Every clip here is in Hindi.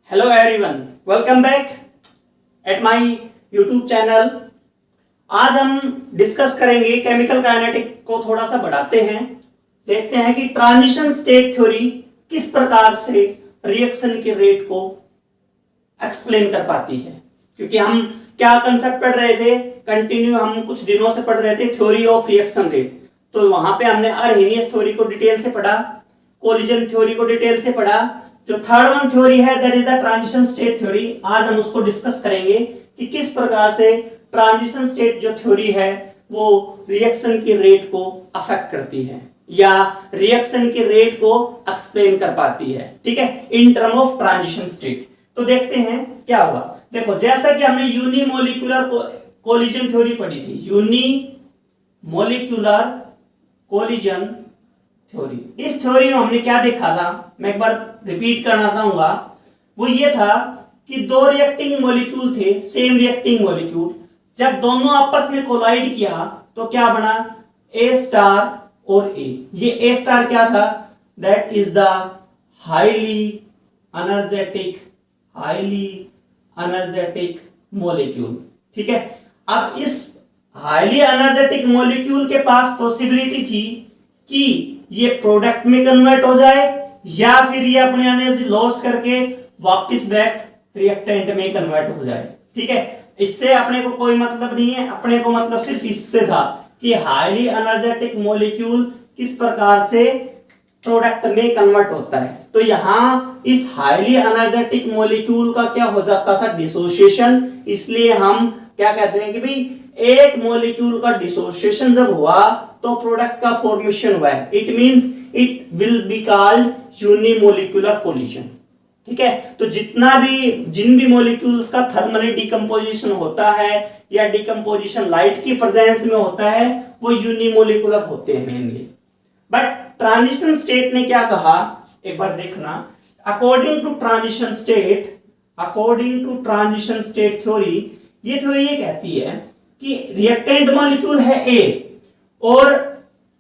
Hello everyone, welcome back at my YouTube channel. आज हम डिस्कस करेंगे केमिकल काइनेटिक को थोड़ा सा बढ़ाते हैं। देखते हैं कि ट्रांजिशन स्टेट थ्योरी किस प्रकार से रिएक्शन के रेट को एक्सप्लेन कर पाती है। क्योंकि हम क्या कंसेप्ट पढ़ रहे थे, कंटिन्यू हम कुछ दिनों से पढ़ रहे थे थ्योरी ऑफ रिएक्शन रेट। तो वहां पे हमने अर्हेनियस थ्योरी को डिटेल से पढ़ा, कोलिजन थ्योरी को डिटेल से पढ़ा। जो थर्ड वन थ्योरी है that is the transition state theory. आज हम उसको डिस्कस करेंगे कि किस प्रकार से ट्रांजिशन स्टेट जो थ्योरी है वो रिएक्शन की रेट को अफेक्ट करती है या रिएक्शन के रेट को एक्सप्लेन कर पाती है। ठीक है, in term of transition state. तो देखते हैं क्या हुआ। देखो, जैसा कि हमने यूनिमोलिकुलर कोलिजन थ्योरी पढ़ी थी, यूनिमोलिकुलर कोलिजन थ्योरी। इस थ्योरी में हमने क्या देखा था, मैं एक बार रिपीट करना चाहूंगा। वो ये था कि दो रिएक्टिंग मॉलिक्यूल थे, सेम रिएक्टिंग मॉलिक्यूल। जब दोनों आपस में कोलाइड किया तो क्या बना, ए स्टार और ए। ये ए स्टार क्या था, that is the highly energetic molecule. ठीक है, अब इस हाईली एनर्जेटिक मॉलिक्यूल के पास पॉसिबिलिटी थी कि ये प्रोडक्ट में कन्वर्ट हो जाए या फिर ये अपनी एनर्जी लॉस करके वापस बैक रिएक्टेंट में कन्वर्ट हो जाए। ठीक है, इससे अपने को कोई मतलब नहीं है, अपने को मतलब सिर्फ इससे था कि हाईली एनर्जेटिक मॉलिक्यूल किस प्रकार से प्रोडक्ट में कन्वर्ट होता है। तो यहां इस हाईली एनर्जेटिक मॉलिक्यूल का क्या हो जाता था, डिसोसिएशन। इसलिए हम क्या कहते हैं कि भाई एक मॉलिक्यूल का डिसोसिएशन जब हुआ तो प्रोडक्ट का फॉर्मेशन हुआ है। It means it will be called unimolecular collision. ठीक है, तो जिन भी मॉलिक्यूल्स का थर्मली डिकम्पोजिशन होता है या डिकम्पोजिशन लाइट की प्रेजेंस में होता है वो यूनिमोलिकुलर होते हैं मेनली। बट ट्रांजिशन स्टेट ने क्या कहा, एक बार देखना। According to transition state theory, ये थ्योरी ये कहती है कि रिएक्टेंट मॉलिक्यूल है ए और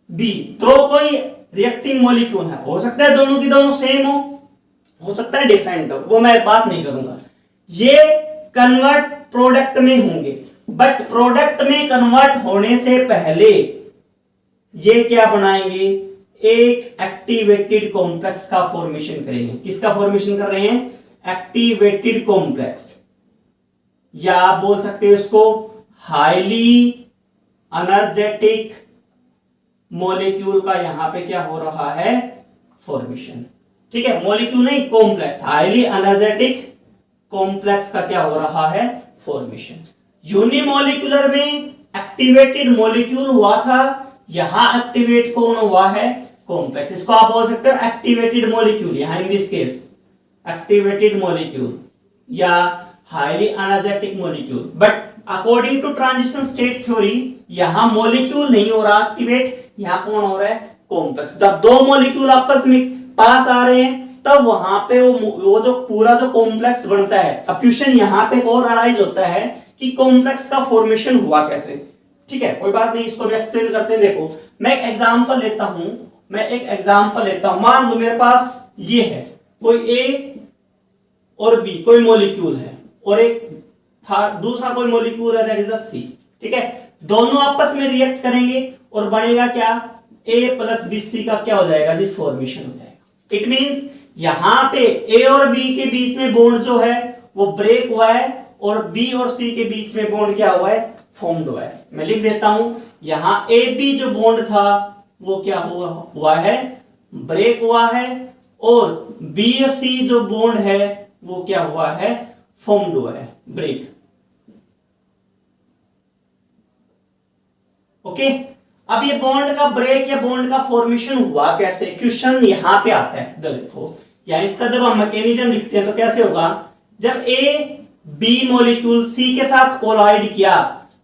बी, दो कोई रिएक्टिंग मॉलिक्यूल है। हो सकता है दोनों की दोनों सेम हो सकता है डिफरेंट हो, वो मैं बात नहीं करूंगा। ये कन्वर्ट प्रोडक्ट में होंगे, बट प्रोडक्ट में कन्वर्ट होने से पहले ये क्या बनाएंगे, एक एक्टिवेटेड कॉम्प्लेक्स का फॉर्मेशन करेंगे। किसका फॉर्मेशन कर रहे हैं, एक्टिवेटेड कॉम्प्लेक्स, या बोल सकते हो इसको हाईली एनर्जेटिक मॉलिक्यूल का यहां पे क्या हो रहा है, फॉर्मेशन। ठीक है, मॉलिक्यूल नहीं, कॉम्प्लेक्स, हाईली एनर्जेटिक कॉम्प्लेक्स का क्या हो रहा है, फॉर्मेशन। यूनिमोलिकुलर में एक्टिवेटेड मॉलिक्यूल हुआ था, यहां एक्टिवेट कौन हुआ है, कॉम्प्लेक्स। इसको आप बोल सकते हो एक्टिवेटेड मॉलिक्यूल, यहां in this case activated molecule या highly energetic molecule. But according to transition state theory यहां मॉलिक्यूल नहीं हो रहा एक्टिवेट, यहां कौन हो रहा है, कॉम्प्लेक्स। जब दो मॉलिक्यूल आपस में पास आ रहे हैं तब वहां पे वो जो पूरा जो कॉम्प्लेक्स बनता है, अब क्वेश्चन यहां पे और अराइज होता है कि कॉम्प्लेक्स का फॉर्मेशन हुआ कैसे। ठीक है, कोई बात नहीं, इसको भी एक्सप्लेन करते हैं। देखो, मैं एक एग्जांपल लेता हूं। मान लो मेरे पास ये है, कोई ए और बी कोई मॉलिक्यूल है और एक दूसरा कोई मॉलिक्यूल है, दैट इज सी। ठीक है, दोनों आपस में रिएक्ट करेंगे और बनेगा क्या, ए प्लस बी सी का क्या हो जाएगा जी, फॉर्मेशन हो जाएगा। इट मींस यहां पे ए और बी के बीच में बॉन्ड जो है वो ब्रेक हुआ है और बी और सी के बीच में बॉन्ड क्या हुआ है, फॉर्म्ड हुआ है। मैं लिख देता हूं, यहां ए बी जो बॉन्ड था वो क्या हुआ है, ब्रेक हुआ है, और बी और सी जो बॉन्ड है वो क्या हुआ है, फॉर्म्ड हुआ है, ब्रेक। ओके, अब ये बॉन्ड का ब्रेक या बॉन्ड का फॉर्मेशन हुआ कैसे, क्वेश्चन यहां पे आता है। देखो, या इसका जब हम मैकेनिज्म लिखते हैं तो कैसे होगा, जब ए बी मॉलिक्यूल सी के साथ कोलाइड किया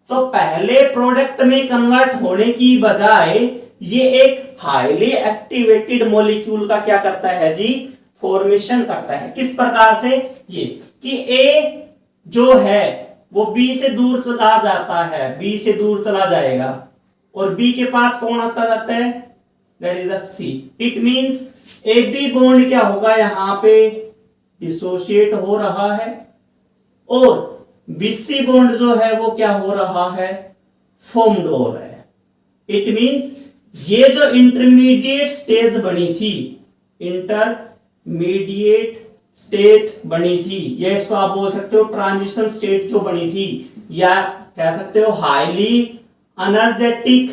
तो पहले प्रोडक्ट में कन्वर्ट होने की बजाय ये एक हाईली एक्टिवेटेड मॉलिक्यूल का क्या करता है जी, फॉर्मेशन करता है। किस प्रकार से, ये कि ए जो है वो बी से दूर चला जाता है, बी से दूर चला जाएगा और बी के पास कौन आता जाता है, that is the C. It means A B bond क्या होगा, यहां पे डिसोशिएट हो रहा है और बीसी बॉन्ड जो है वो क्या हो रहा है, फॉर्म्ड हो रहा है। इट मींस ये जो इंटरमीडिएट स्टेज बनी थी, इंटरमीडिएट स्टेट बनी थी, या इसको आप बोल सकते हो ट्रांजिशन स्टेट जो बनी थी, या कह सकते हो हाईली एनर्जेटिक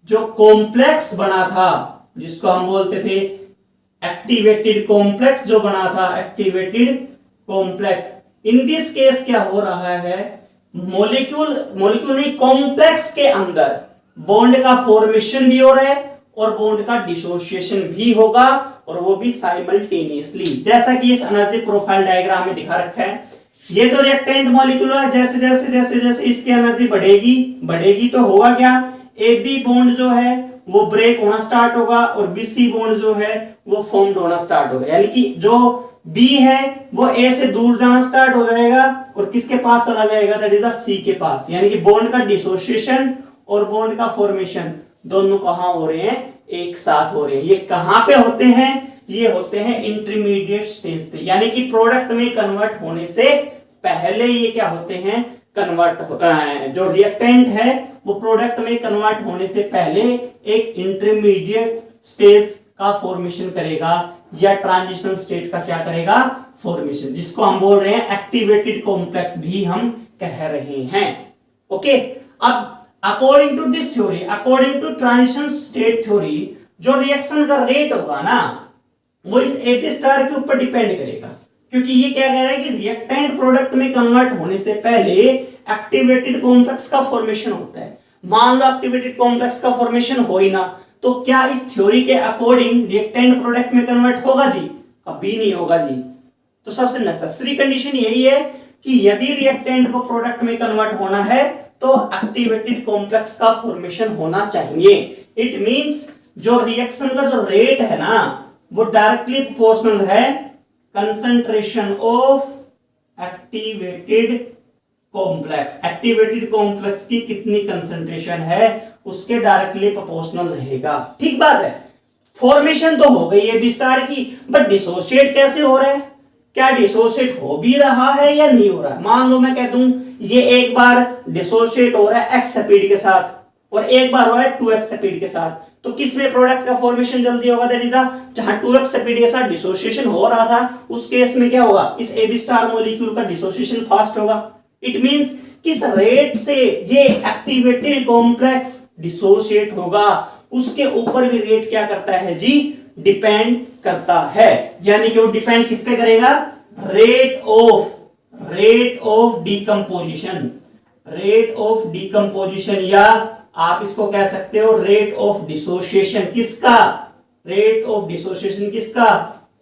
जो कॉम्प्लेक्स बना था, जिसको हम बोलते थे एक्टिवेटेड कॉम्प्लेक्स जो बना था, activated complex. In this case क्या हो रहा है, मॉलिक्यूल नहीं, कॉम्प्लेक्स के अंदर बॉन्ड का फॉर्मेशन भी हो रहा है और बॉन्ड का डिसोसिएशन भी होगा, और वो भी साइमल्टेनियसली, जैसा कि इस एनर्जी प्रोफाइल डायग्राम में दिखा रखा है। ये तो रिएक्टेंट मॉलिक्यूल है, जैसे जैसे जैसे जैसे इसकी एनर्जी बढ़ेगी तो होगा क्या, ए बी बॉन्ड जो है वो ब्रेक होना स्टार्ट होगा और बीसी बॉन्ड जो है वो फॉर्म्ड होना स्टार्ट होगा, यानी कि जो बी है वो ए से दूर जाना स्टार्ट हो जाएगा और किसके पास चला जाएगा, दैट इज द सी के पास। यानी कि बॉन्ड का डिसोसिएशन और बॉन्ड का फॉर्मेशन दोनों कहां हो रहे हैं, एक साथ हो रहे हैं। ये कहां पे होते हैं, ये होते हैं इंटरमीडिएट स्टेज पे, यानी कि प्रोडक्ट में कन्वर्ट होने से पहले ये क्या होते हैं, कन्वर्ट जो रिएक्टेंट है वो प्रोडक्ट में कन्वर्ट होने से पहले एक इंटरमीडिएट स्टेज का फॉर्मेशन करेगा, या ट्रांजिशन स्टेट का क्या करेगा, फॉर्मेशन, जिसको हम बोल रहे हैं एक्टिवेटेड कॉम्प्लेक्स भी हम कह रहे हैं। ओके, अब according to this theory, according to transition state theory, जो रिएक्शन का रेट होगा ना वो इस एपी स्टार के ऊपर डिपेंड करेगा, क्योंकि ये क्या कह रहा है कि रिएक्टेंट प्रोडक्ट में कन्वर्ट होने से पहले एक्टिवेटेड कॉम्प्लेक्स का फॉर्मेशन होता है। मान लो एक्टिवेटेड कॉम्प्लेक्स का फॉर्मेशन हो ही ना, तो क्या इस थ्योरी के अकॉर्डिंग रिएक्टेंट प्रोडक्ट में कन्वर्ट होगा जी, कभी नहीं होगा जी। तो सबसे नेसेसरी कंडीशन यही है कि यदि रिएक्टेंट को प्रोडक्ट में कन्वर्ट होना है तो एक्टिवेटेड कॉम्प्लेक्स का फॉर्मेशन होना चाहिए। इट मींस जो रिएक्शन का जो रेट है ना वो डायरेक्टली प्रोपोर्शनल है concentration of activated complex. Activated complex की कितनी कंसंट्रेशन है उसके डायरेक्टली प्रोपोर्शनल रहेगा। ठीक बात है, फॉर्मेशन तो हो गई है बी स्टार की, बट डिसोसिएट कैसे हो रहा है, क्या डिसोसिएट हो भी रहा है या नहीं हो रहा है। मान लो मैं कह दूं ये एक बार डिसोसिएट हो रहा है x स्पीड के साथ और एक बार हो रहा है 2x स्पीड के साथ, तो किस में प्रोडक्ट का फॉर्मेशन जल्दी होगा, दैट इज जहां 2x स्पीड के साथ डिसोसिएशन हो रहा था उस केस में क्या होगा, इस AB स्टार मॉलिक्यूल का डिसोसिएशन फास्ट होगा। इट मींस किस रेट से ये एक्टिवेटेड कॉम्प्लेक्स डिसोसिएट होगा उसके ऊपर भी रेट क्या करता है जी, डिपेंड करता है। यानी कि वो डिपेंड किस पे करेगा, rate of decomposition, rate of decomposition, या आप इसको कह सकते हो रेट ऑफ डिसोसिएशन। किसका, रेट ऑफ डिसोसिएशन किसका,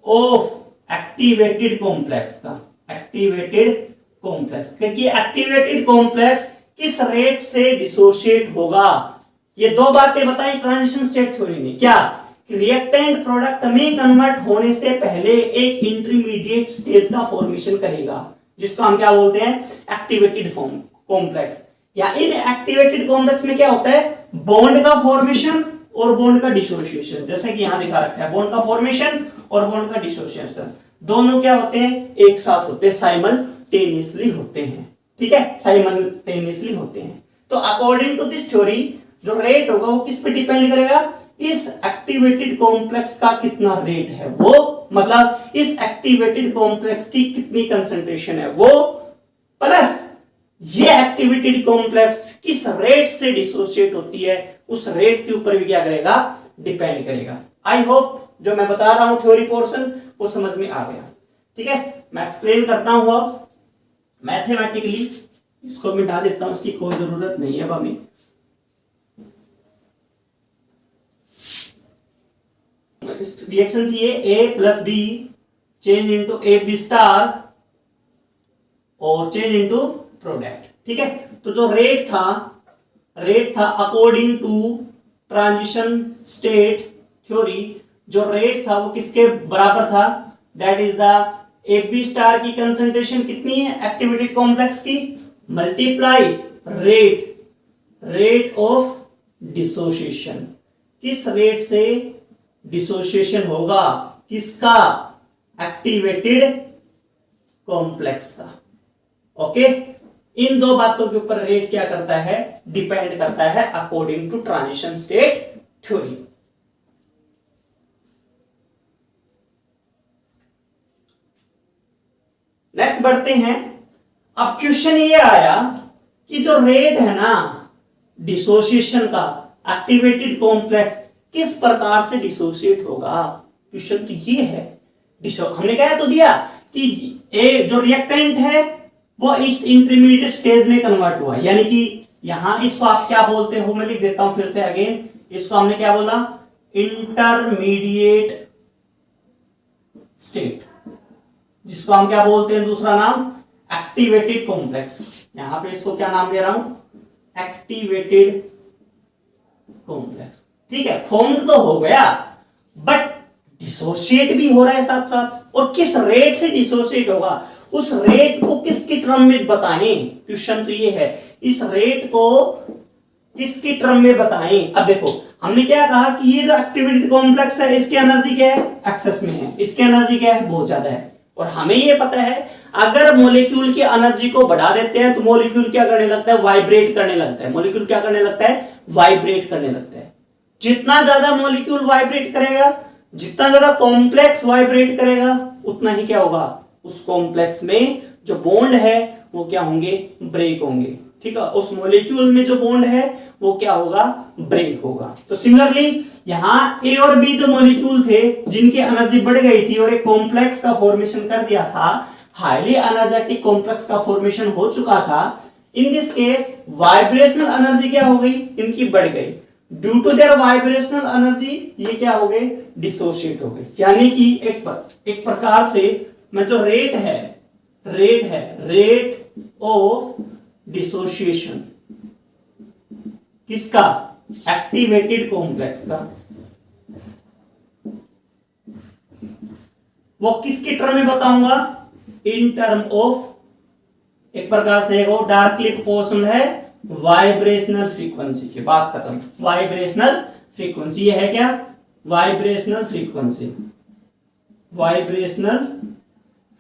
ऑफ एक्टिवेटेड कॉम्प्लेक्स का, एक्टिवेटेड कॉम्प्लेक्स। क्योंकि एक्टिवेटेड कॉम्प्लेक्स किस रेट से डिसोसिएट होगा, ये दो बातें बताई ट्रांजिशन स्टेट थ्योरी ने। क्या, रिएक्टेंट प्रोडक्ट में कन्वर्ट होने से पहले एक इंटरमीडिएट स्टेज का फॉर्मेशन करेगा जिसको हम क्या बोलते हैं, एक्टिवेटेड कॉम्प्लेक्स। या इन एक्टिवेटेड कॉम्प्लेक्स में क्या होता है, बॉन्ड का फॉर्मेशन और बॉन्ड का डिसोसिएशन, जैसे कि यहां दिखा रखा है बॉन्ड का फॉर्मेशन और बॉन्ड का डिसोसिएशन दोनों क्या होते हैं, एक साथ होते हैं, साइमल्टेनियसली होते हैं। ठीक है, साइमल्टेनियसली होते हैं। तो अकॉर्डिंग टू दिस थ्योरी जो रेट होगा वो किस पे डिपेंड करेगा, इस एक्टिवेटेड कॉम्प्लेक्स का कितना रेट है वो, मतलब इस एक्टिवेटेड कॉम्प्लेक्स की कितनी कंसंट्रेशन है वो, प्लस ये एक्टिवेटेड कॉम्प्लेक्स किस रेट से डिसोसिएट होती है उस रेट के ऊपर भी क्या करेगा, डिपेंड करेगा। आई होप जो मैं बता रहा हूं थ्योरी पोर्शन वो समझ में आ गया। ठीक है, मैं एक्सप्लेन करता हूं अब मैथमेटिकली, इसको मिटा देता हूं, इसकी कोई जरूरत नहीं है अब हमें। रिएक्शन थी A plus B change into A B star और चेंज इनटू प्रोडक्ट। ठीक है, तो जो रेट था according to transition state theory, जो रेट था वो किसके बराबर था, that is the A B star की कंसंट्रेशन कितनी है एक्टिवेटेड कॉम्प्लेक्स की, मल्टीप्लाई रेट ऑफ डिसोसिएशन। किस रेट से डिसोसिएशन होगा, किसका, एक्टिवेटेड कॉम्प्लेक्स का। ओके, इन दो बातों के ऊपर रेट क्या करता है, डिपेंड करता है according to transition state theory. Next बढ़ते हैं। अब क्वेश्चन ये आया कि जो रेट है ना डिसोसिएशन का, एक्टिवेटेड कॉम्प्लेक्स किस प्रकार से डिसोसिएट होगा। क्वेश्चन तो ये है, हमने क्या तो दिया कि ए जो रिएक्टेंट है वो इस इंटरमीडिएट स्टेज में कन्वर्ट हुआ, यानी कि यहां इसको आप क्या बोलते हो, मैं लिख देता हूं फिर से अगेन, इसको हमने क्या बोला, इंटरमीडिएट स्टेट, जिसको हम क्या बोलते हैं दूसरा नाम एक्टिवेटेड कॉम्प्लेक्स। यहां पे इसको क्या नाम दे रहा हूं, एक्टिवेटेड कॉम्प्लेक्स। ठीक है, फॉर्म्ड तो हो गया बट डिसोशिएट भी हो रहा है साथ साथ, और किस रेट से डिसोशिएट होगा, उस रेट को किसकी टर्म में बताएं। क्वेश्चन तो ये है, इस रेट को किसकी टर्म में बताएं। अब देखो हमने क्या कहा कि ये जो एक्टिवेटेड कॉम्प्लेक्स है इसकी एनर्जी क्या है, एक्सेस में है, इसकी एनर्जी क्या है, बहुत ज्यादा है। और हमें ये पता है अगर मॉलिक्यूल की एनर्जी को बढ़ा देते हैं तो मॉलिक्यूल क्या करने लगता है, वाइब्रेट करने लगता है। मॉलिक्यूल क्या करने लगता है, वाइब्रेट करने लगता है। जितना ज्यादा मॉलिक्यूल वाइब्रेट करेगा, जितना ज्यादा कॉम्प्लेक्स वाइब्रेट करेगा, उतना ही क्या होगा, उस कॉम्प्लेक्स में जो बॉन्ड है वो क्या होंगे, ब्रेक होंगे। ठीक है, उस मॉलिक्यूल में जो बॉन्ड है वो क्या होगा, ब्रेक होगा। तो सिमिलरली यहां ए और बी जो मॉलिक्यूल थे जिनकी एनर्जी बढ़ गई थी और एक कॉम्प्लेक्स का फॉर्मेशन कर दिया था, हाईली एनर्जेटिक कॉम्प्लेक्स का फॉर्मेशन हो चुका था। In this case vibrational energy क्या हो गई, इनकी बढ़ गई। Due to their vibrational energy ये क्या हो गए, डिसोशिएट हो गए। यानी कि एक प्रकार से मैं जो रेट है रेट ऑफ डिसोशिएशन किसका, एक्टिवेटेड कॉम्प्लेक्स का, वो किसके टर्म में बताऊंगा, इन टर्म ऑफ, एक प्रकार से वो डार्कली प्रोपोर्शनल है वाइब्रेशनल फ्रीक्वेंसी की। बात खत्म। वाइब्रेशनल फ्रीक्वेंसी ये है क्या, वाइब्रेशनल फ्रीक्वेंसी, वाइब्रेशनल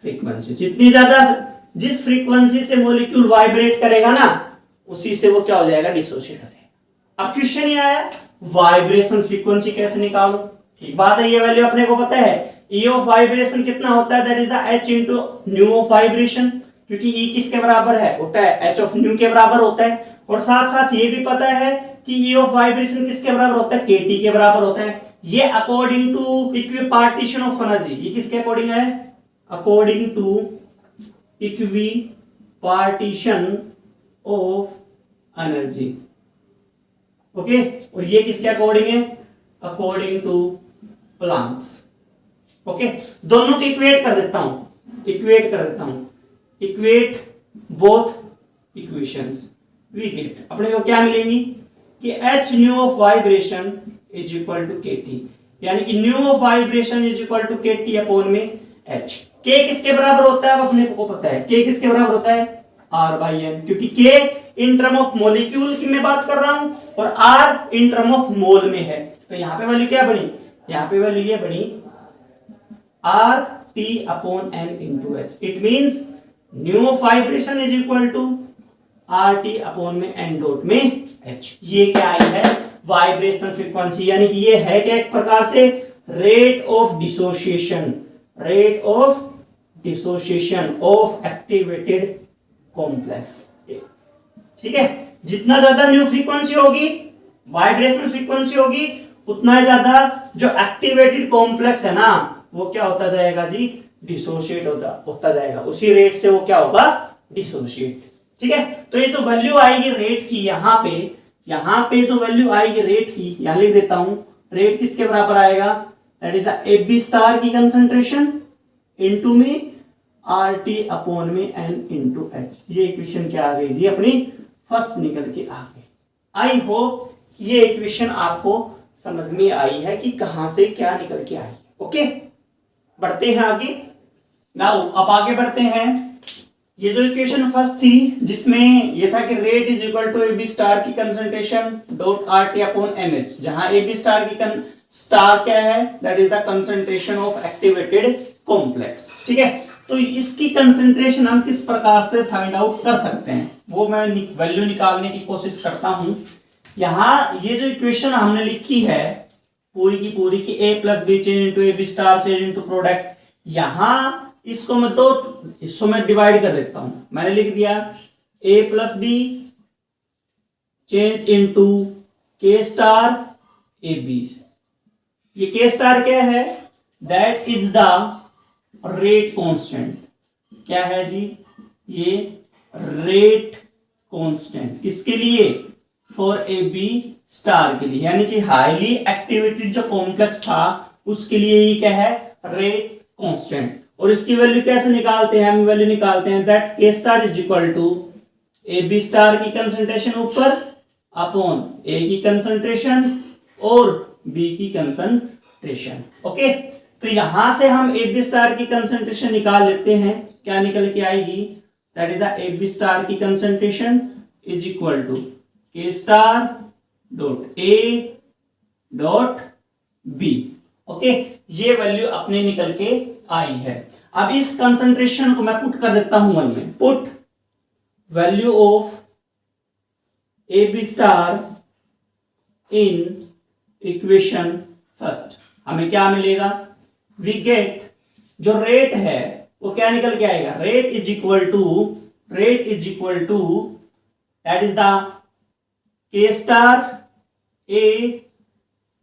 फ्रीक्वेंसी। जितनी ज्यादा जिस फ्रीक्वेंसी से मॉलिक्यूल वाइब्रेट करेगा ना, उसी से वो क्या हो जाएगा, डिसोशिएट हो जाएगा। अब क्वेश्चन ये आया वाइब्रेशन फ्रीक्वेंसी कैसे निकालो। ठीक बात है, ये वैल्यू अपने को पता है। E ऑफ वाइब्रेशन कितना होता है, that is the h into new of vibration, क्योंकि E किसके बराबर है, होता है h ऑफ न्यू के बराबर होता है। और साथ साथ ये भी पता है कि E ऑफ वाइब्रेशन किसके बराबर होता है, kT के बराबर होता है। ये according to equipartition of energy, ये किसके अकॉर्डिंग है, according to equipartition of energy. Okay, और ये किसके अकॉर्डिंग है, अकॉर्डिंग टू प्लांक्स। ओके, दोनों को इक्वेट कर देता हूं, equate both equations, we get, अपने को क्या मिलेंगी कि h nu of vibration is equal to kT, यानी कि nu of vibration is equal to kT upon में h। k किसके बराबर होता है, अब अपने को पता है k किसके बराबर होता है, R/N, क्योंकि k in term of molecule की मैं बात कर रहा हूं और R in term of mole में है। तो यहां पे वैल्यू क्या बनी, यहां पे वैल्यू ये बनी RT upon N into H। It means nu of vibration is equal to RT upon में N डॉट में H। ये क्या आई है, वाइब्रेशनल फ्रीक्वेंसी, यानी कि ये है क्या, एक प्रकार से rate of dissociation, rate of dissociation of activated complex. ठीक है, जितना ज्यादा न्यू फ्रीक्वेंसी होगी, वाइब्रेशनल फ्रीक्वेंसी होगी, उतना ज्यादा जो एक्टिवेटेड कॉम्प्लेक्स है ना वो क्या होता जाएगा जी, डिसोशिएट होता जाएगा। उसी रेट से वो क्या होगा, डिसोशिएट। ठीक है, तो ये जो वैल्यू आएगी रेट की, यहाँ पे जो वैल्यू आएगी रेट की, यहां लिख देता हूं, रेट किसके बराबर आएगा, that is the AB star की कंसंट्रेशन इनटू में RT अपॉन में N इंटू H। ये इक्वेशन क्या आ गई जी, अपनी फर्स्ट निकल के आ गई। आई होप ये इक्वेशन आपको समझ में आई है कि कहां से क्या निकल के आई। ओके, बढ़ते हैं आगे। नाउ अब आगे बढ़ते हैं। ये जो इक्वेशन फर्स्ट थी जिसमें ये था कि rate is equal to AB star की concentration dot RT upon NH, जहां AB स्टार की स्टार क्या है, that is the concentration of activated complex. ठीक है, तो इसकी कंसंट्रेशन हम किस प्रकार से फाइंड आउट कर सकते हैं, वो मैं वैल्यू निकालने की कोशिश करता हूं। यहां ये जो इक्वेशन हमने लिखी है पूरी की पूरी की a plus B change into A B star change into product, यहां इसको मैं दो हिस्सों में डिवाइड कर देता हूं। मैंने लिख दिया a plus B change into के स्टार ए बी। ये के स्टार क्या है? That is the rate constant. क्या है जी? ये रेट कांस्टेंट किसके लिए? फॉर ए बी स्टार के लिए, यानी कि हाईली एक्टिवेटेड जो कॉम्प्लेक्स था उसके लिए ये क्या है? Rate constant. और इसकी वैल्यू कैसे निकालते हैं? हम वैल्यू निकालते हैं that K star is equal to A B star की कंसंट्रेशन ऊपर अपॉन ए की कंसंट्रेशन और बी की कंसंट्रेशन। ओके, तो यहां से हम ए बी स्टार की कंसंट्रेशन निकाल लेते हैं। क्या निकल के आएगी? That is the A B star की concentration is equal to K star dot A dot B. Okay, ये वैल्यू अपने निकल के आई है। अब इस कंसंट्रेशन को मैं पुट कर देता हूं वन में। Put value of A B star in equation first. हमें क्या मिलेगा? वी गेट जो रेट है वो क्या निकल के आएगा? Rate is equal to that is the K star A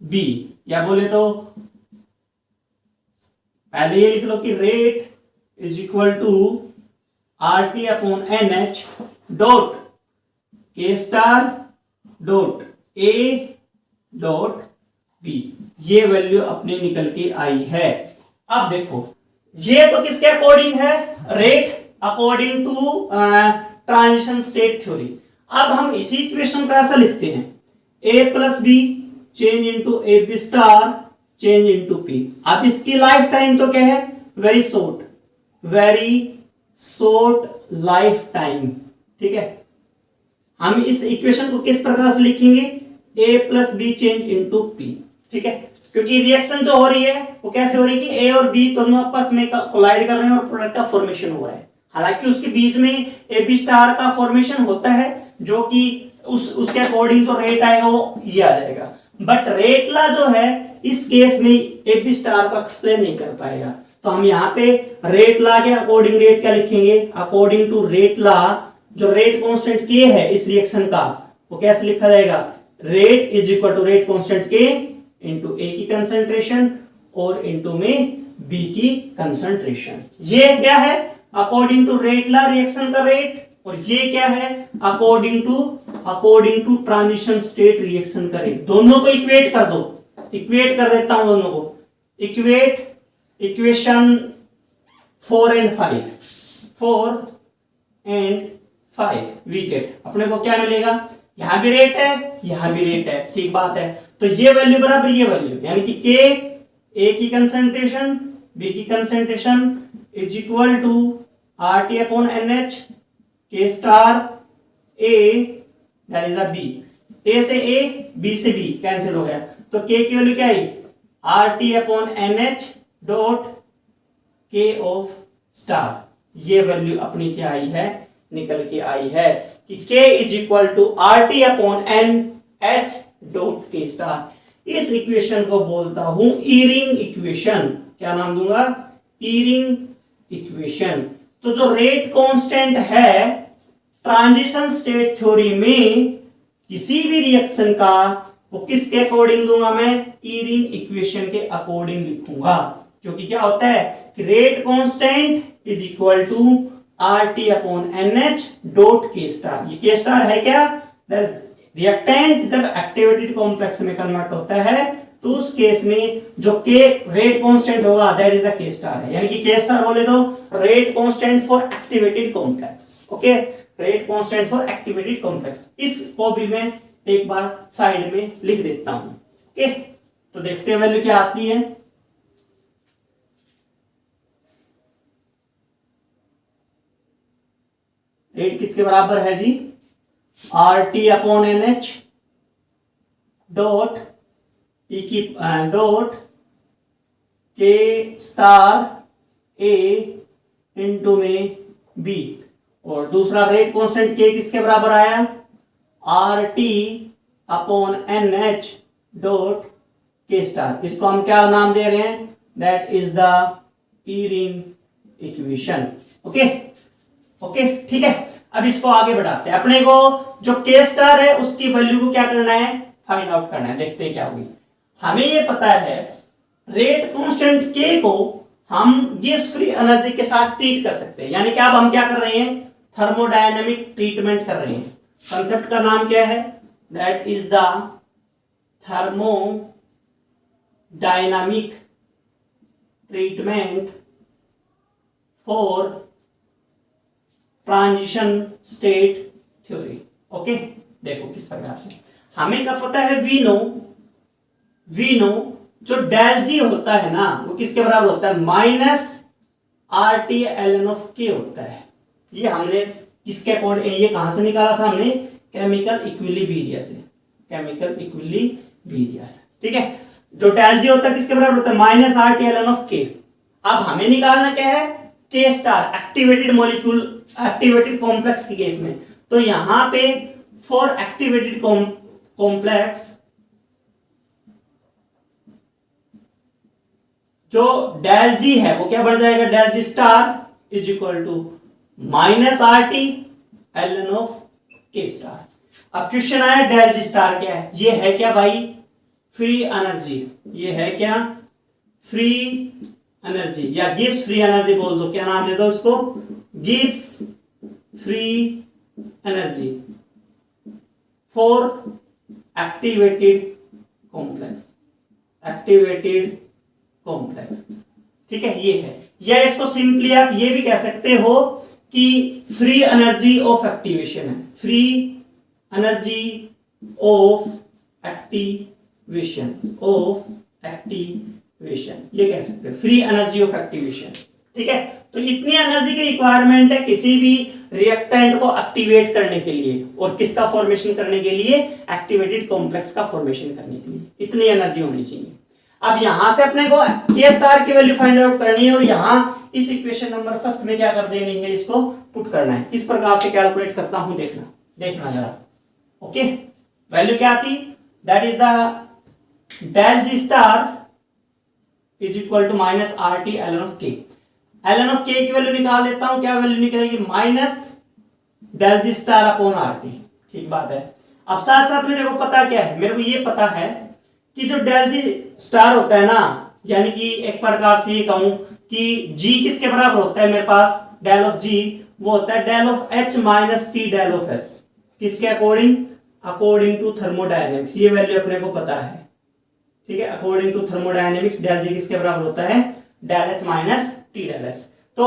B, या बोले तो पहले ये लिख लो कि rate is equal to R T upon N H dot K star dot A dot B. ये वैल्यू अपने निकल के आई है। अब देखो ये तो किसके अकॉर्डिंग है? Rate according to transition state theory. अब हम इसी इक्वेशन का ऐसा लिखते हैं a plus B change into A B star change into P. अब इसकी लाइफ टाइम तो क्या है? Very short life time. ठीक है, हम इस इक्वेशन को किस प्रकार से लिखेंगे? a plus B change into P. ठीक है, क्योंकि रिएक्शन जो हो रही है वो कैसे हो रही है कि ए और बी दोनों आपस में कोलाइड कर रहे हैं और प्रोडक्ट का फॉर्मेशन हुआ है। हालांकि उसके बीच में ए बी स्टार का फॉर्मेशन होता है जो कि उसके अकॉर्डिंग जो रेट आएगा वो ये आ जाएगा, बट रेट ला जो है इस केस में ए बी स्टार को एक्सप्लेन नहीं कर पाएगा। तो हम यहाँ पे रेट ला के अकॉर्डिंग रेट क्या लिखेंगे? अकॉर्डिंग टू रेट ला जो रेट कांस्टेंट के है इस रिएक्शन का वो कैसे लिखा जाएगा? Rate is equal to rate constant K into A की कंसंट्रेशन और इंटू में बी की कंसंट्रेशन। ये क्या है? According to rate law reaction का रेट, और ये क्या है? According to transition state reaction का रेट। दोनों को इक्वेट कर दो। इक्वेट कर देता हूं दोनों को। Equate equation 4 and 5 we get. अपने को क्या मिलेगा? यहां भी रेट है, यहां भी रेट है। ठीक बात है, तो ये वैल्यू बराबर ये वैल्यू, यानी कि के ए की कंसंट्रेशन बी की concentration is equal to R T upon N H K star A that is B. A से ए, बी से बी कैंसिल हो गया, तो के की वैल्यू क्या आई? R T upon N H dot K of star. ये वैल्यू अपनी क्या आई है? निकल के आई है कि k is equal to R T upon N H dot K star. इस इक्वेशन को बोलता हूं ईरिंग इक्वेशन। क्या नाम दूंगा? Eyring equation. तो जो रेट कांस्टेंट है ट्रांजिशन स्टेट थ्योरी में किसी भी रिएक्शन का वो किसके अकॉर्डिंग दूंगा? मैं ईरिंग इक्वेशन के अकॉर्डिंग लिखूंगा, जो कि क्या होता है कि rate constant is equal to R T upon N H dot K star. ये के स्टार है क्या? रिएक्टेंट जब एक्टिवेटेड कॉम्प्लेक्स में कन्वर्ट होता है तो उस केस में जो के रेट कांस्टेंट होगा that is the K star है, यानी कि के स्टार बोले तो rate constant for activated complex. Okay, rate constant for activated complex. इसको भी मैं एक बार साइड में लिख देता हूं। ओके, तो देखते हैं वैल्यू क्या आती है। रेट किसके बराबर है जी? R T upon N H dot E की dot K star A into में बी, और दूसरा रेट कांस्टेंट के किसके बराबर आया, R T upon N H dot K star. इसको हम क्या नाम दे रहे हैं, that is the Eyring equation. Okay okay ठीक है। अब इसको आगे बढ़ाते हैं, अपने को जो के स्टार है उसकी वैल्यू को क्या करना है, फाइंड आउट करना है। देखते हैं क्या होगी। हमें ये पता है रेट कांस्टेंट के को हम गैस फ्री एनर्जी के साथ ट्रीट कर सकते हैं, यानी कि अब हम क्या कर रहे हैं, थर्मोडायनेमिक ट्रीटमेंट कर रहे हैं। कंसेप्ट का नाम क्या है, that is the thermodynamic treatment for transition state theory. Okay, देखो किस प्रकार से हमें क्या पता है, वी नो जो डेल जी होता है ना वो किसके बराबर होता है, minus R T L N of K होता है। ये हमने किसके अकॉर्डिंग, ये कहां से निकाला था हमने, केमिकल इक्विलिब्रियम से, केमिकल इक्विलिब्रियम से। ठीक है, जो डेल जी होता है किसके बराबर होता है, minus R T L N of K. अब हमें निकालना क्या है, K star, activated molecule, activated complex के केस में। तो यहां पे फॉर एक्टिवेटेड कॉम्प्लेक्स जो डेल जी है वो क्या बढ़ जाएगा, del G star is equal to minus R T L N of K star. अब क्वेश्चन आया डेल जी स्टार क्या है, ये है क्या भाई, फ्री एनर्जी। ये है क्या, फ्री एनर्जी, या गिव्स फ्री एनर्जी बोल दो, क्या नाम दे दो उसको, gives free energy for activated complex, activated complex. ठीक है, ये है, या इसको सिंपली आप ये भी कह सकते हो कि फ्री एनर्जी ऑफ एक्टिवेशन है, free energy of activation, of activation, ये कह सकते हैं फ्री एनर्जी ऑफ एक्टिवेशन। ठीक है, तो इतनी एनर्जी की रिक्वायरमेंट है किसी भी रिएक्टेंट को एक्टिवेट करने के लिए, और किसका फॉर्मेशन करने के लिए, एक्टिवेटेड कॉम्प्लेक्स का फॉर्मेशन करने के लिए इतनी एनर्जी होनी चाहिए। अब यहां से अपने को के स्टार की वैल्यू फाइंड आउट करनी है, और यहां इस इक्वेशन नंबर फर्स्ट में क्या कर देनी है, इसको पुट करना है। किस प्रकार से कैलकुलेट करता हूं देखना जरा। ओके, वैल्यू क्या आती, that is the del G star is equal to minus R T L N of K. L N of K की वैल्यू निकाल लेता हूं, क्या वैल्यू निकलेगी, minus del G star upon R T. ठीक बात है। अब साथ साथ मेरे को पता क्या है, मेरे को ये पता है कि जो डेल जी स्टार होता है ना, यानी कि एक प्रकार से ये कहूं कि जी किसके बराबर होता है मेरे पास, डेल ऑफ जी वो होता है del of H minus T del of S. किसके अकॉर्डिंग, अकॉर्डिंग टू थर्मोडायनेमिक्स। ये वैल्यू अपने को पता है। ठीक है, according to thermodynamics del G किसके बराबर होता है, del H minus T del S. तो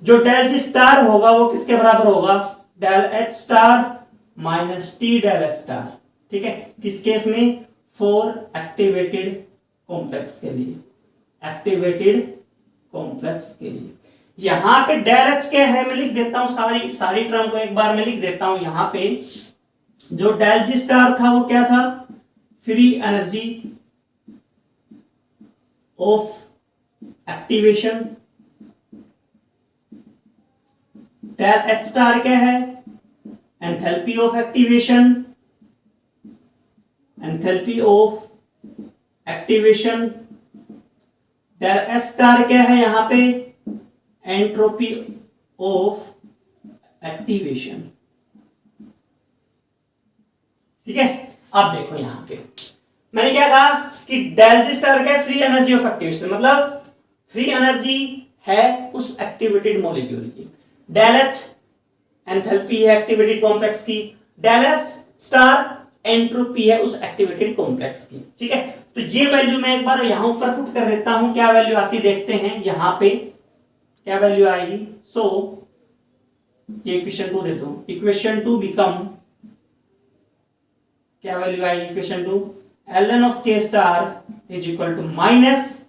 जो डेल जी स्टार होगा वो किसके बराबर होगा, del H star minus T del S star. ठीक है, किस केस में, फॉर एक्टिवेटेड कॉम्प्लेक्स के लिए, एक्टिवेटेड कॉम्प्लेक्स के लिए। यहां पे डेल एच क्या है मैं लिख देता हूं, सारी टर्म को एक बार में लिख देता हूं। यहां पे जो डेल जी स्टार था वो क्या था, free energy of activation. Del H star क्या है, enthalpy of activation, enthalpy of activation. Del S star क्या है यहां पे, एंट्रोपी ऑफ एक्टिवेशन। ठीक है, अब देखो यहां पे मैंने क्या कहा कि डेल जी स्टार क्या है, फ्री एनर्जी ऑफ एक्टिवेशन, मतलब फ्री एनर्जी है उस एक्टिवेटेड मॉलिक्यूल की। डेल एच एंथैल्पी है एक्टिवेटेड कॉम्प्लेक्स की, डेल एस स्टार एंट्रोपी है उस एक्टिवेटेड कॉम्प्लेक्स की। ठीक है, तो ये वैल्यू मैं एक बार यहां ऊपर पुट कर देता हूं, क्या वैल्यू आती देखते हैं यहां पे क्या वैल्यू आएगी। सो ये इक्वेशन 2 देता हूं, इक्वेशन 2 बिकम, क्या वैल्यू आएगी equation 2, L N of K star is equal to minus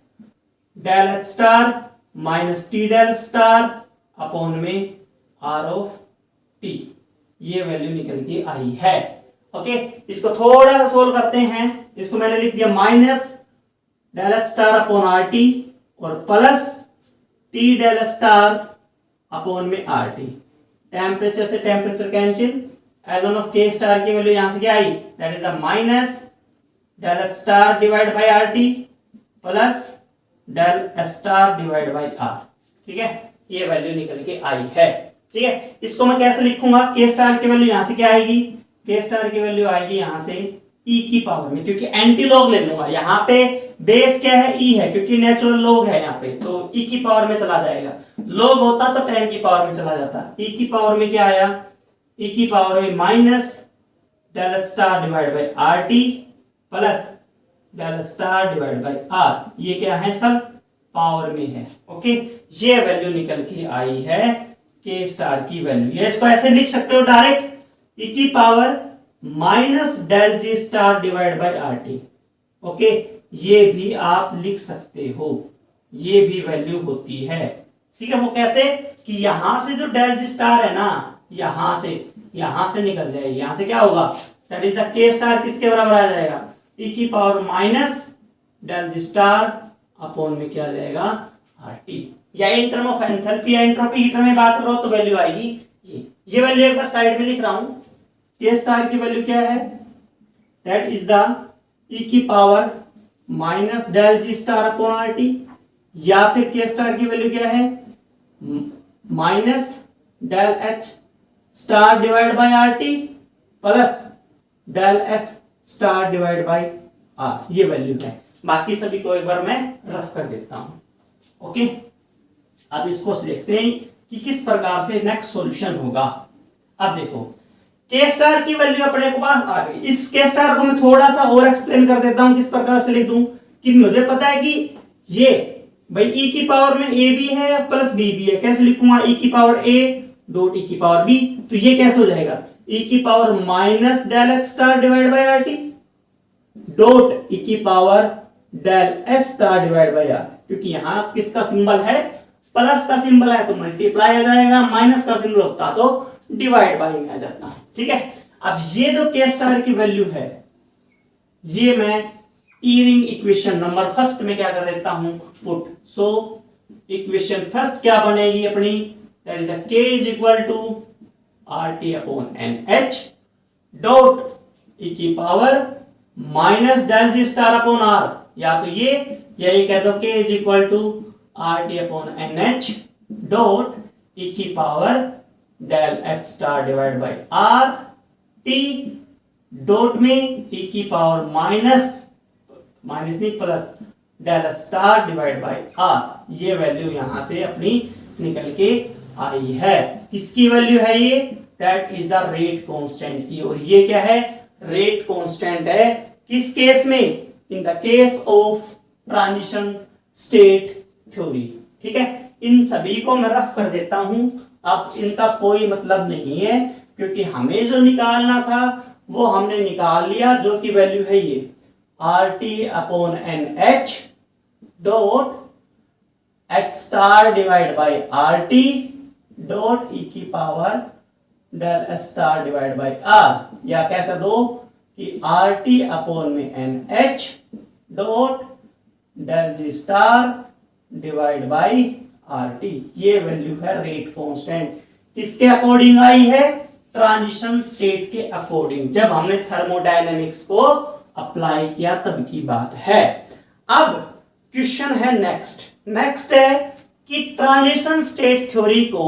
del H star minus T del star upon में आर ऑफ टी। ये वैल्यू निकल के आई है। ओके, इसको थोड़ा सा सोल्व करते हैं। इसको मैंने लिख दिया minus del H star upon R T और plus T del star upon में आर टी। टेम्परेचर से temperature cancel, L of K star की वैल्यू यहां से क्या आई, that is the minus del H star divide by R T plus del H star divide by R. ठीक है, ये वैल्यू निकल के आई है। ठीक है, इसको मैं कैसे लिखूंगा, के स्टार की वैल्यू यहां से क्या आएगी, के स्टार की वैल्यू आएगी यहां से ई की पावर में, क्योंकि एंटी लॉग ले लूंगा। यहाँ पे बेस क्या है, ई है, क्योंकि नेचुरल लॉग है यहाँ पे, तो ई की पावर में चला जाएगा। लॉग होता तो 10 की पावर में चला जाता। ई की पावर में क्या आया, ई की पावर में minus del H star divide by R T plus del star divide by R. ये क्या है, सब पावर में है। ओके, ये वैल्यू निकल के आई है के स्टार की वैल्यू। ये इसको ऐसे लिख सकते हो डायरेक्ट, ई की power minus del G star divide by R T. Okay, ये भी आप लिख सकते हो, ये भी वैल्यू होती है। ठीक है, वो कैसे कि यहां से जो डेल जी स्टार है ना, यहां से निकल जाएगी। यहां से क्या होगा, that is the K star किसके बराबर आ जाएगा, ई की power minus del G star upon में क्या आ जाएगा, आर टी। या इन टर्म ऑफ एंथैल्पी या एंट्रोपी हीटर में बात करो तो वैल्यू आएगी ये वैल्यू एक बार साइड में लिख रहा हूं। के स्टार की वैल्यू क्या है, दैट इज द ई की power minus del G star upon R T, या फिर के स्टार की वैल्यू क्या है, minus del H star divide by R T plus del S star divide by R. ये वैल्यू है। बाकी सभी को एक बार मैं रफ कर देता हूं। ओके, अब इसको देखते हैं कि किस प्रकार से नेक्स्ट सॉल्यूशन होगा। अब देखो, के स्टार की वैल्यू अपने को पास आ गई। इस के स्टार को मैं थोड़ा सा और एक्सप्लेन कर देता हूं, किस प्रकार से लिख दूं कि मुझे पता है कि ये भाई ई की पावर में ए भी है प्लस बी भी है। कैसे लिखूंगा, ई की पावर ए डॉट ई की पावर बी, तो ये कैसे हो जाएगा, ई की power minus del H star divide by R T dot E की power del S star divide by R. क्योंकि यहां किसका सिंबल है, प्लस का सिंबल है तो मल्टीप्लाई आ जाएगा, माइनस का सिंबल होता तो डिवाइड बाई में आ जाता। ठीक है, अब ये जो के स्टार की वैल्यू है, ये मैं ई रिंग इक्वेशन नंबर फर्स्ट में क्या कर देता हूं, पुट। सो इक्वेशन फर्स्ट क्या बनेगी अपनी, that is the K is equal to R T upon N H dot E की power minus del G star upon R, या तो ये या ये कह दो K is equal to R T upon N H dot E की power del H star divide by R T dot में ई की पावर माइनस नहीं plus del star divide by R. ये वैल्यू यहां से अपनी निकल के आई है। किसकी वैल्यू है ये, that is the rate constant की। और ये क्या है, रेट कांस्टेंट है। किस केस में, in the case of transition state theory. ठीक है, इन सभी को मैं रफ कर देता हूं। अब इनका कोई मतलब नहीं है, क्योंकि हमें जो निकालना था वो हमने निकाल लिया, जो की वैल्यू है ये R T upon N H dot H star divide by R T dot E की power del H star divide by R, या कैसे दो कि आर टी अपॉन में N H dot del G star divide by R T. ये वैल्यू है रेट कांस्टेंट। किसके अकॉर्डिंग आई है, ट्रांजिशन स्टेट के अकॉर्डिंग, जब हमने थर्मोडायनेमिक्स को अप्लाई किया तब की बात है। अब क्वेश्चन है नेक्स्ट है कि ट्रांजिशन स्टेट थ्योरी को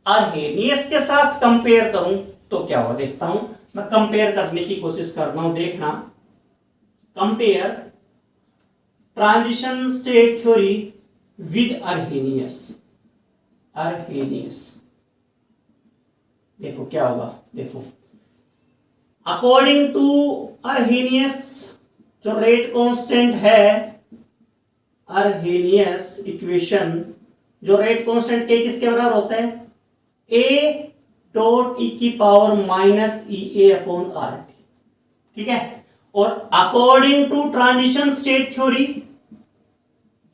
अर्हेनियस के साथ कंपेयर करूं तो क्या होगा, देखता हूं मैं। कंपेयर करने की कोशिश कर रहा हूं, देखना। Compare transition state theory with Arrhenius. देखो क्या होगा, देखो अकॉर्डिंग टू अर्हेनियस जो रेट कांस्टेंट है, अर्हेनियस इक्वेशन जो रेट कांस्टेंट के किसके बराबर होता है, ए डॉट ई की power minus E A upon R T. ठीक है, और according to transition state theory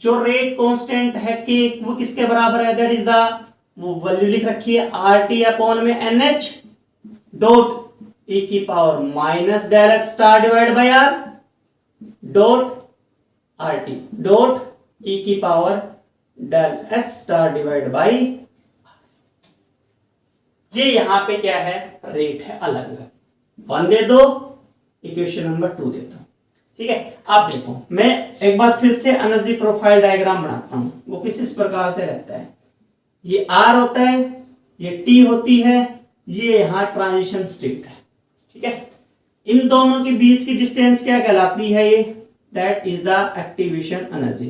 जो रेट कांस्टेंट है के, वो किसके बराबर है, दैट इज द, वो वैल्यू लिख रखी है आर टी अपॉन में एन एच डॉट ई की power minus del H star divide by R dot R T dot E की power del H star divide by. ये यहाँ पे क्या है, रेट है अलग अलग। 1 दे दो, इक्वेशन नंबर 2 देता हूं। ठीक है, आप देखो मैं एक बार फिर से एनर्जी प्रोफाइल डायग्राम बनाता हूं। वो कुछ इस प्रकार से रहता है, ये R होता है, ये T होती है, ये यहाँ ट्रांजिशन स्टेट है। ठीक है, इन दोनों के बीच की डिस्टेंस क्या कहलाती है, ये that is the activation energy.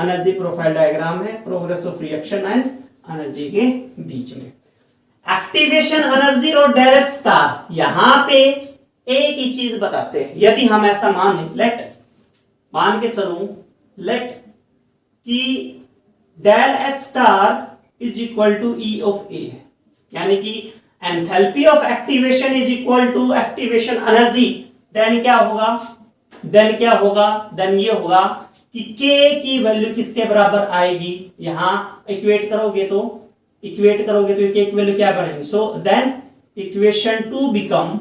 Energy profile diagram है progress of reaction and energy के बीच में। एक्टिवेशन एनर्जी और डायरेक्ट स्टार यहां पे एक ही चीज बताते हैं। यदि हम ऐसा मान के चलूं लेट कि del H star is equal to E of A, यानी कि enthalpy of activation is equal to activation energy, then क्या होगा, देन ये होगा कि K की वैल्यू किसके बराबर आएगी, यहां इक्वेट करोगे तो K की वैल्यू क्या बनेगी। सो देन इक्वेशन 2 बिकम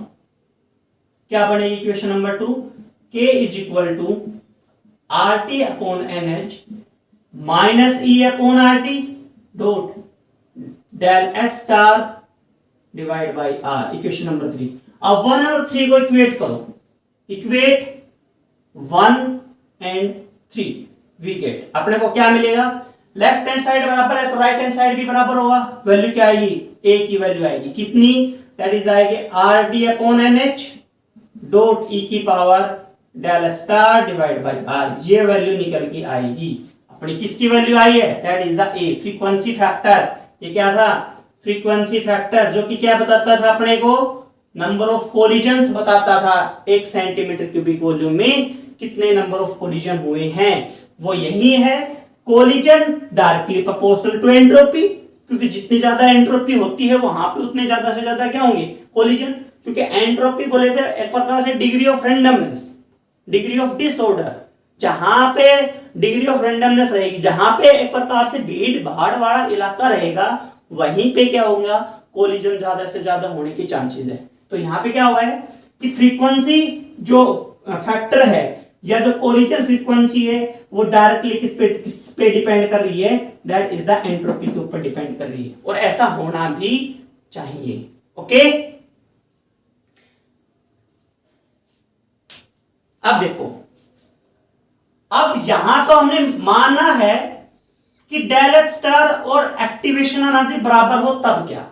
क्या बनेगी, equation number 2 K is equal to RT upon NH minus E upon RT dot del S star divide by R, equation number 3। अब 1 और 3 को इक्वेट करो, इक्वेट 1 एंड 3, वी गेट अपने को क्या मिलेगा, लेफ्ट हैंड साइड बराबर है तो राइट हैंड साइड भी बराबर होगा। वैल्यू क्या आएगी, A की वैल्यू आएगी कितनी, दैट इज आएगी RT upon NH dot E की power del star divide by R, ये वैल्यू निकल के आएगी। अपनी किसकी वैल्यू आई है, that is the A frequency factor. ये क्या था, फ्रीक्वेंसी फैक्टर, जो कि क्या बताता था अपने को, नंबर ऑफ कोलिजन्स बताता था। 1 सेंटीमीटर क्यूबिक वॉल्यूम में कितने नंबर ऑफ कोलिजन हुए हैं, वो यही है collision directly proportional to entropy, क्योंकि जितनी ज्यादा एंट्रोपी होती है वहां पे उतने ज्यादा से ज्यादा क्या होंगे, कोलिजन। क्योंकि एंट्रोपी बोले थे एक प्रकार से degree of randomness, degree of disorder. जहां पे डिग्री ऑफ रैंडमनेस रहेगी, जहां पे एक प्रकार से भीड़ भाड़ वाला इलाका रहेगा, वहीं पे क्या होगा, कोलिजन ज्यादा से ज्यादा होने के चांसेस है। तो यहाँ पे क्या हुआ है कि फ्रीक्वेंसी जो फैक्टर है या जो कोलिजन फ्रीक्वेंसी है वो डायरेक्टली किस पे डिपेंड कर रही है, दैट इज द एंट्रोपी के ऊपर डिपेंड कर रही है, और ऐसा होना भी चाहिए। ओके, अब देखो, अब यहां तो हमने माना है कि डेल एच स्टार और एक्टिवेशन एनर्जी बराबर हो, तब क्या,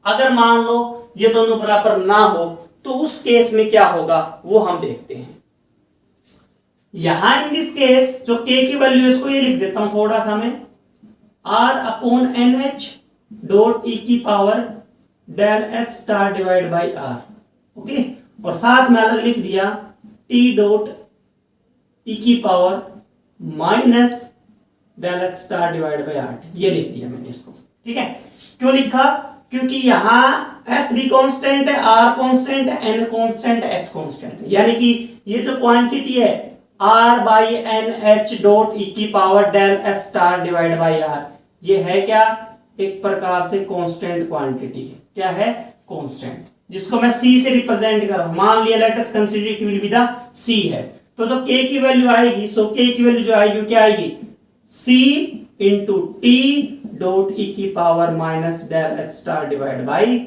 अगर मान लो ये दोनों बराबर ना हो तो उस केस में क्या होगा वो हम देखते हैं। यहां इन दिस केस जो K की वैल्यू इसको ये लिख देता हूं थोड़ा सा मैं, R upon NH dot E की power del H star divide by R। Okay, और साथ में अलग लिख दिया T डॉट E की power minus del H star divide by R, ये लिख दिया मैंने इसको। ठीक है, क्यों लिखा, क्योंकि यहां S भी कांस्टेंट है, R कांस्टेंट है, N कांस्टेंट है, H कांस्टेंट है, यानी कि ये जो क्वांटिटी है R by N H dot E की power del H star divide by R, ये है क्या, एक प्रकार से कांस्टेंट क्वांटिटी है। क्या है, कांस्टेंट, जिसको मैं C से रिप्रेजेंट कर रहा हूं। मान लिया let us consider it will be the C है, तो जो K की वैल्यू आएगी, सो K की वैल्यू जो आएगी क्या आएगी, C into T dot E की power minus del H star divide by,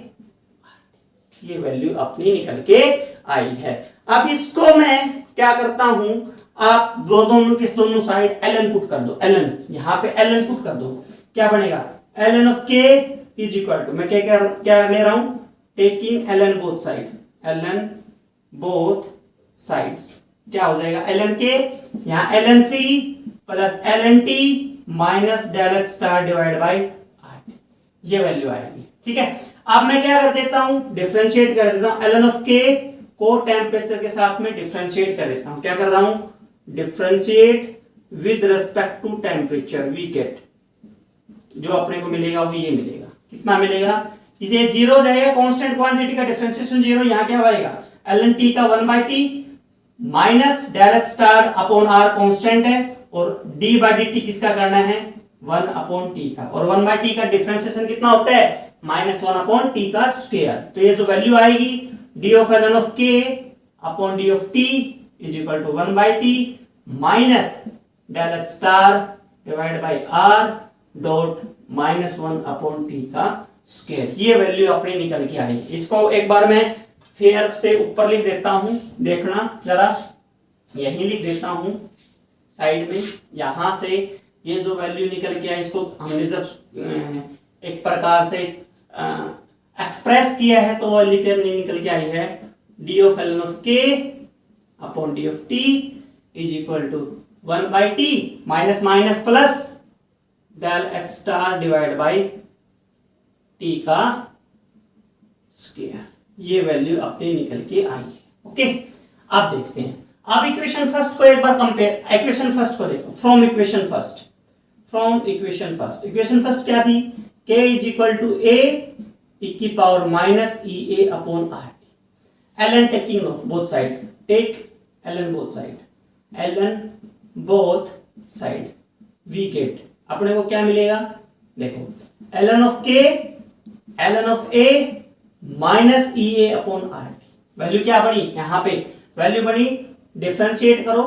ये वैल्यू अपनी निकल के आई है। अब इसको मैं क्या करता हूं, आप दोनों के दोनों साइड ln पुट कर दो, ln यहां पे ln पुट कर दो, क्या बनेगा, ln of k is equal to, मैं क्या ले रहा हूं, taking ln both side, ln both sides, क्या हो जाएगा ln k, यहां ln c plus ln t minus del H star divide by r, ये वैल्यू आएगी। ठीक है, अब मैं क्या कर देता हूं, डिफरेंशिएट कर देता हूं, ln ऑफ k को टेम्परेचर के साथ में डिफरेंशिएट कर देता हूं। क्या कर रहा हूं, differentiate with respect to temperature, we get, जो अपने को मिलेगा वो ये मिलेगा, कितना मिलेगा, इसे 0 हो जाएगा, कांस्टेंट क्वांटिटी का डिफरेंशिएशन 0, यहां क्या आएगा, ln t का 1/t minus del H star upon r constant है, और d बाई dt किसका करना है, 1/t का, और 1/t का डिफरेंशिएशन कितना होता है, -1/t का स्क्वायर। तो ये जो वैल्यू आएगी d of ln of k upon d of t is equal to 1/t minus del star divide by r dot -1/t का स्क्वायर। ये वैल्यू अपनी निकल के आई। इसको एक बार मैं फिर से ऊपर लिख देता हूं, देखना जरा, यही लिख देता हूं साइड में। यहां से ये जो वैल्यू निकल के आई इसको हमने जब एक प्रकार से एक्सप्रेस किया है तो वो निकल के आई है D of L of K upon D of T is equal to 1/t minus minus plus del H star divide by T का स्क्वायर। ये वैल्यू अपनी निकल के आई है। ओके, अब देखते हैं। अब इक्वेशन फर्स्ट को एक बार कंपेयर, इक्वेशन फर्स्ट को देखो from equation first. Equation first क्या थी? k is equal to a e की power minus E A upon R T. L N taking both side, take L N both side, L N both side, we get अपने को क्या मिलेगा? देखो L N of K, L N of A minus E A upon R T. Value क्या बनी? यहां पे वैल्यू बनी, डिफरेंशिएट करो,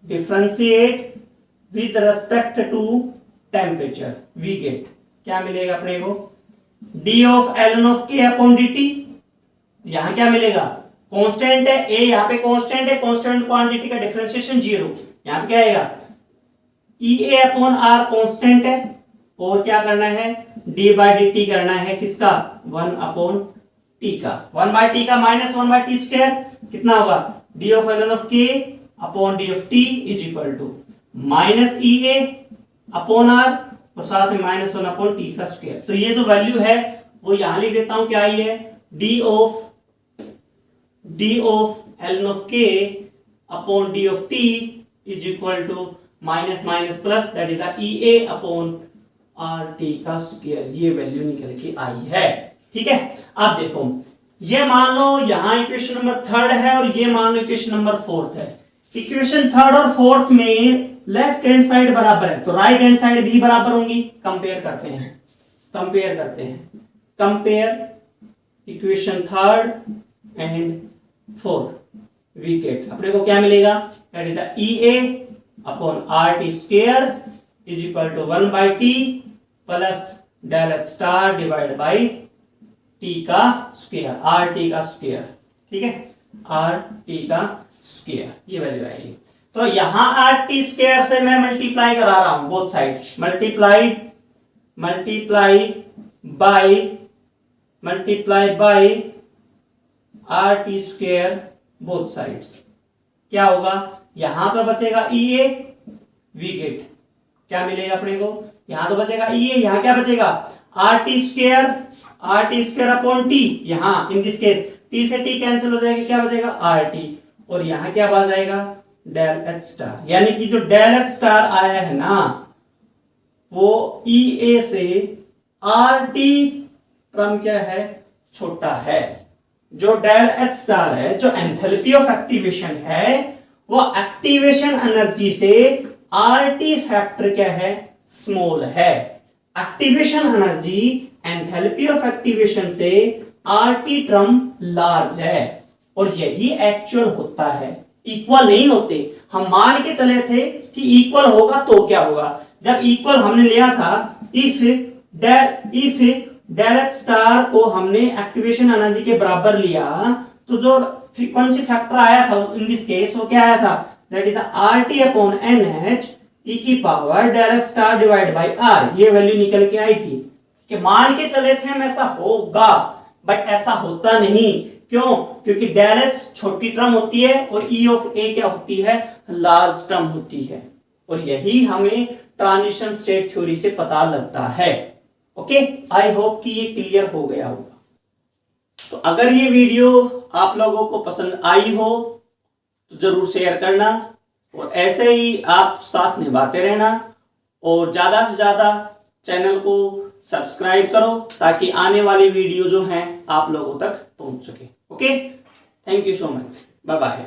differentiate with respect to temperature, we get क्या मिलेगा अपने को? D of L N of K upon D T. यहां क्या मिलेगा? कांस्टेंट है ए, यहां पे कांस्टेंट है, कांस्टेंट क्वांटिटी का डिफरेंशिएशन 0। यहां पे क्या आएगा? ई ए अपॉन आर कांस्टेंट है, और क्या करना है? डी बाई डी टी करना है किसका? 1 अपॉन टी का, 1/t का माइनस 1/t स्क्वायर कितना होगा? D of L N of K upon D of T is equal to minus E A upon R और साथ में माइनस 1 अपॉन टी का स्क्वायर। तो ये जो वैल्यू है वो यहां लिख देता हूं, क्या आई है? D of L N of K upon D of T is equal to minus minus plus that is the E A upon R T का स्क्वायर। ये वैल्यू निकल के आई है। ठीक है, अब देखो ये मान लो यहां इक्वेशन नंबर 3 है और ये मान लो इक्वेशन नंबर 4 है। इक्वेशन 3 और 4 में लेफ्ट हैंड साइड बराबर है तो राइट हैंड साइड भी बराबर होंगी। कंपेयर करते हैं इक्वेशन 3 एंड 4, वी गेट अपने को क्या मिलेगा? That is the E A upon R T square is equal to 1/t plus del H star divide by T का स्क्वायर, आर टी का स्क्वायर। ठीक है, आर टी का स्क्वायर, ये वैल्यू आएगी। तो यहां आर टी स्क्वायर से मैं मल्टीप्लाई करा रहा हूं both side, multiply by are T square both sides. क्या होगा? यहां तो बचेगा ई ए, वी गेट क्या मिलेगा अपने को? यहां तो बचेगा ई ए, यहां क्या बचेगा? R T square upon T. यहां इन दिस केस टी से टी कैंसिल हो जाएगा, क्या बचेगा? R T. और यहां क्या बच जाएगा? Del H star. यानी कि जो डेल एच स्टार आया है ना वो ई ए से आर टी टर्म क्या है? छोटा है। जो डेल एच स्टार है, जो एंथैल्पी ऑफ एक्टिवेशन है, वो एक्टिवेशन एनर्जी से आर टी फैक्टर क्या है? स्मॉल है। Activation energy enthalpy of activation से आर टी टर्म लार्ज है और यही एक्चुअल होता है। इक्वल नहीं होते। हम मान के चले थे कि इक्वल होगा तो क्या होगा? जब इक्वल हमने लिया था, इफ डेल एच स्टार को हमने एक्टिवेशन एनर्जी के बराबर लिया तो जो फ्रीक्वेंसी फैक्टर आया था इन दिस केस वो क्या आया था? That is the R T upon N H E की power del H star divide by R. ये वैल्यू निकल के आई थी कि मान के चले थे हम ऐसा होगा, बट ऐसा होता नहीं। क्यों? क्योंकि डेल एच छोटी टर्म होती है और ई ऑफ ए क्या होती है? लार्ज टर्म होती है। और यही हमें ट्रांजिशन स्टेट थ्योरी से पता लगता है। ओके, आई होप कि ये क्लियर हो गया होगा। तो अगर ये वीडियो आप लोगों को पसंद आई हो तो जरूर शेयर करना और ऐसे ही आप साथ निभाते रहना और ज्यादा से ज्यादा चैनल को सब्सक्राइब करो ताकि आने वाली वीडियो जो हैं आप लोगों तक पहुंच सके। Okay, thank you so much, bye bye.